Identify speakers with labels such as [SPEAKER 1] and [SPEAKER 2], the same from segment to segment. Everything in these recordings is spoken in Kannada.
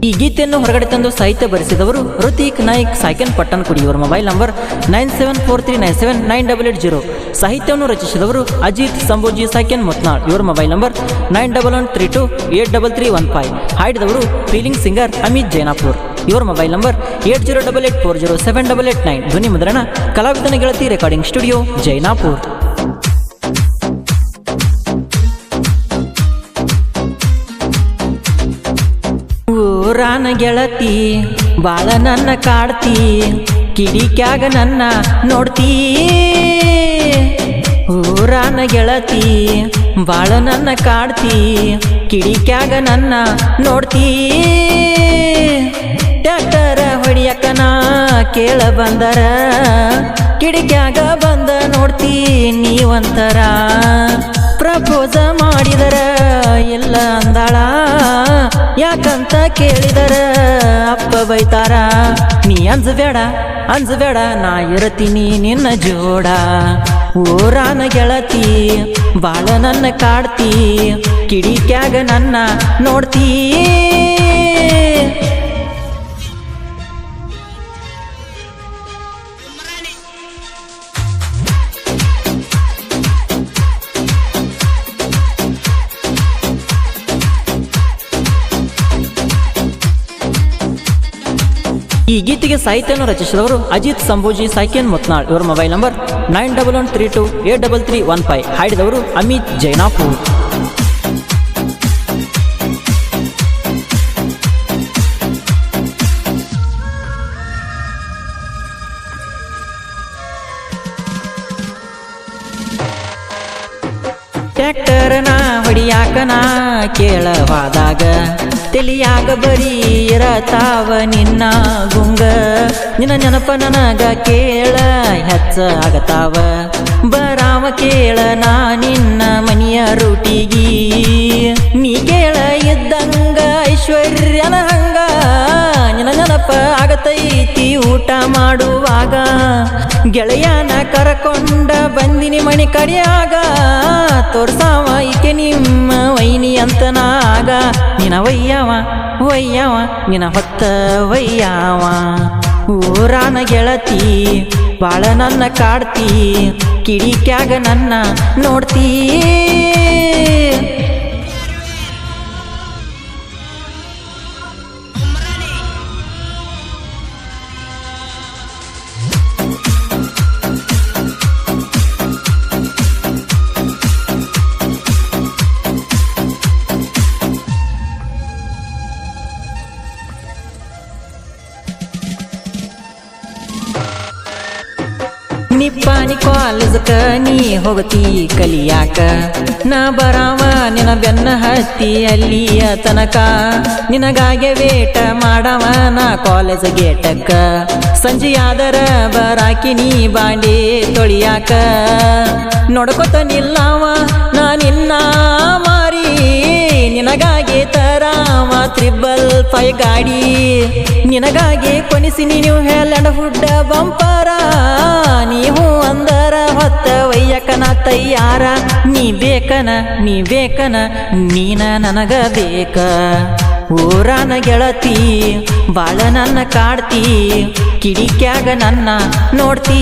[SPEAKER 1] ಈ ಗೀತೆಯನ್ನು ಹೊರಗಡೆ ತಂದು ಸಾಹಿತ್ಯ ಬರೆಸಿದವರು ಋತಿಕ್ ನಾಯ್ಕ್ ಸಾಯ್ಕೆನ್ ಪಟ್ಟಣಕುಡಿ. ಇವರ ಮೊಬೈಲ್ ನಂಬರ್ 9743979880. ಸಾಹಿತ್ಯವನ್ನು ರಚಿಸಿದವರು ಅಜಿತ್ ಸಂಬೋಜಿ ಸಾಯ್ಕೆನ್ ಮುತ್ನಾಳ್. ಇವರ ಮೊಬೈಲ್ ನಂಬರ್ 9132833315. ಹಾಡಿದವರು ಫೀಲಿಂಗ್ ಸಿಂಗರ್ ಅಮಿತ್ ಜೈನಾಪುರ್. ಇವರ ಮೊಬೈಲ್ ನಂಬರ್ 8088407889. ಧ್ವನಿ ಮುದ್ರಣ ಕಲಾವಿದನ ಗೆಳತಿ ರೆಕಾರ್ಡಿಂಗ್ ಸ್ಟುಡಿಯೋ ಜೈನಾಪುರ್. ಊರಾನ ಗೆಳತಿ ಬಾಳ ನನ್ನ ಕಾಡ್ತಿ, ಕಿಡಿಕ್ಯಾಗ ನನ್ನ ನೋಡ್ತೀ. ಊರಾನ ಗೆಳತಿ ಬಾಳ ನನ್ನ ಕಾಡ್ತಿ, ಕಿಡಿಕ್ಯಾಗ ನನ್ನ ನೋಡ್ತೀ. ಟ್ಯಾಕ್ಟರ ಹೊಡಿಯಕನ ಕೇಳ ಬಂದರ, ಕಿಡಿಕ್ಯಾಗ ಬಂದ ನೋಡ್ತೀ ನೀವಂತರ. ಪ್ರಪೋಸ ಮಾಡಿದರ ಎಲ್ಲ ಅಂದಾಳ, ಯಾಕಂತ ಕೇಳಿದರ ಅಪ್ಪ ಬೈತಾರ. ನೀ ಅಂಜಬೇಡ ನಾ ಇರತೀನಿ ನಿನ್ನ ಜೋಡ. ಊರಾನ ಗೆಳತಿ ಬಾಳ ನನ್ನ ಕಾಡ್ತಿ, ಕಿಡಿಕ್ಯಾಗ ನನ್ನ ನೋಡ್ತೀ. ಈ ಗೀತೆಗೆ ಸಾಹಿತ್ಯವನ್ನು ರಚಿಸಿದವರು ಅಜಿತ್ ಸಂಬೋಜಿ ಸಾಯ್ಕೆನ್ ಮುತ್ನಾಳ್. ಇವರ ಮೊಬೈಲ್ ನಂಬರ್ 9132833315. ಹಾಡಿದವರು ಅಮಿತ್ ಜೈನಾಪುರ್. ಟ್ಯಾಕ್ಟರ್ನ ಹೊಡಿಯಾಕನ ಕೇಳವಾದಾಗ, ತಿಳಿಯಾಗ ಬರೀ ಇರತಾವ ನಿನ್ನ ಗುಂಗ. ನಿನ್ನ ನೆನಪ ನನಗ ಕೇಳ ಹೆಚ್ಚ ಆಗತಾವ, ಬರಾವ ಕೇಳ ನಾ ನಿನ್ನ ಮನೆಯ ರೂಟಿಗಿ. ನೀ ಕೇಳ ಇದ್ದಂಗ ಐಶ್ವರ್ಯನ ಹಂಗ, ನಿನ್ನ ನೆನಪ ಆಗತೈತಿ ಊಟ ಮಾಡುವಾಗ. ಗೆಳೆಯನ ಕರಕೊಂಡ ಬಂದಿನಿ ಮಣಿ ಕಡಿಯಾಗ, ತೋರ್ಸಾವ ಈಕೆ ನಿಮ್ಮ ವೈನಿ ಅಂತನಾಗ. ನಿನ ವಯ್ಯಾವ ನಿನ ಹೊತ್ತ ವಯ್ಯಾವ. ಊರಾನ ಗೆಳತಿ ಬಾಳ ನನ್ನ ಕಾಡ್ತಿ, ಕಿಡಿಕ್ಯಾಗ ನನ್ನ ನೋಡ್ತೀ. ನಿಪ್ಪಾನಿ ಕಾಲೇಜಕ ನೀ ಹೋಗತಿ ಕಲಿಯಾಕ, ನಾ ಬರಾವ ನಿನ ಬೆನ್ನ ಹತ್ತಿ ಅಲ್ಲಿಯ ತನಕ. ನಿನಗಾಗೆ ವೇಟ ಮಾಡವ ನಾ ಕಾಲೇಜ್ ಗೇಟಕ್ಕ, ಸಂಜೆಯಾದರ ಬರಾಕಿ ನೀ ಬಾಂಡೆ ತೊಳಿಯಾಕ. ನೋಡ್ಕೊತ ನಿಲ್ಲವ ನಾ ನಿನ್ನ ಮಾರಿ, ನಿನಗಾಗೆ ತರಾವ 555 ಗಾಡಿ. ನಿನಗಾಗೆ ಕೊನಿಸಿನಿ ನೀವು ಹೇಳಂಡ ಹುಡ್ಡ ಬಂಪರ. ನೀವು ಅಂದರ ಹೊತ್ತ ವಯ್ಯಕನ ತಯ್ಯಾರ. ನೀ ಬೇಕನ ನೀನ ನನಗ ಬೇಕ. ಊರಾನ ಗೆಳತಿ ಬಾಳ ನನ್ನ ಕಾಡ್ತಿ, ಕಿಡಿಕ್ಯಾಗ ನನ್ನ ನೋಡ್ತೀ.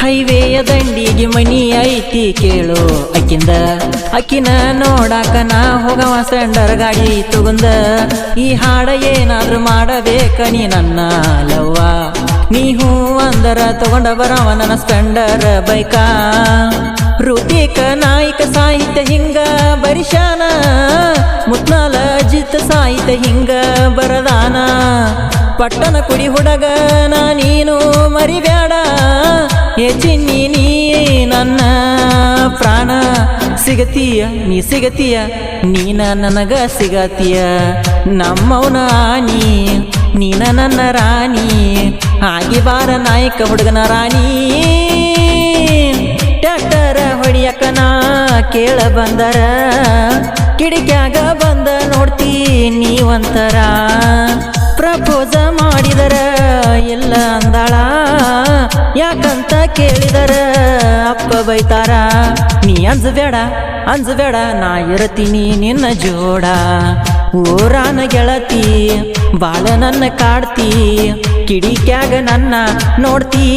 [SPEAKER 1] ಹೈವೇಯ ದಂಡಿಗೆ ಮನಿ ಐತಿ ಕೇಳು ಅಕ್ಕಿಂದ, ಅಕ್ಕಿನ ನೋಡಾಕ ನಾ ಹೋಗವ ಸ್ಪೆಂಡರ್ ಗಾಡಿ ತಗೊಂದ. ಈ ಹಾಡ ಏನಾದ್ರೂ ಮಾಡಬೇಕ ನೀ ನನ್ನ ಲವ್ವ, ನೀ ಹೂ ಅಂದರ ತಗೊಂಡ ಬರವ ನನ್ನ ಸ್ಪೆಂಡರ್ ಬೈಕ. ಋತಿಕ ನಾಯ್ಕ ಸಾಹಿತ್ಯ ಹಿಂಗ ಬರಿಶಾನ, ಮುತ್ನಾಳ ಅಜಿತ್ ಸಾಹಿತ್ಯ ಹಿಂಗ ಬರದಾನ. ಪಟ್ಟಣಕುಡಿ ಹುಡುಗನ ನೀನು ಮರಿಬ್ಯಾಡ, ಚಿನ್ನಿ ನೀ ನನ್ನ ಪ್ರಾಣ. ಸಿಗತೀಯ ನೀ ಸಿಗತೀಯ ನೀನ ನನಗ ಸಿಗತೀಯ ನಮ್ಮವನ ಆನಿ ನೀನ ನನ್ನ ರಾಣಿ ಆಗಿ ಬಾರ ನಾಯಕ ಹುಡುಗನ ರಾಣಿ ಟ್ಯಾಕ್ಟರ ಹೊಡಿಯಕನ ಕೇಳ ಬಂದರ ಕಿಡಿಕ್ಯಾಗ ಬಂದ ನೋಡ್ತೀ ನೀವಂತರ ಪ್ರಪೋಸ ಮಾಡಿದರ ಎಲ್ಲ ಅಂದಾಳ ಯಾಕಂತ ಕೇಳಿದರ ಅಪ್ಪ ಬೈತಾರ ನೀ ಅಂಜಬೇಡ ನಾ ಇರತೀನಿ ನಿನ್ನ ಜೋಡ ಊರಾನ ಗೆಳತಿ ಬಾಳ ನನ್ನ ಕಾಡ್ತಿ ಕಿಡಿಕ್ಯಾಗ ನನ್ನ ನೋಡ್ತೀ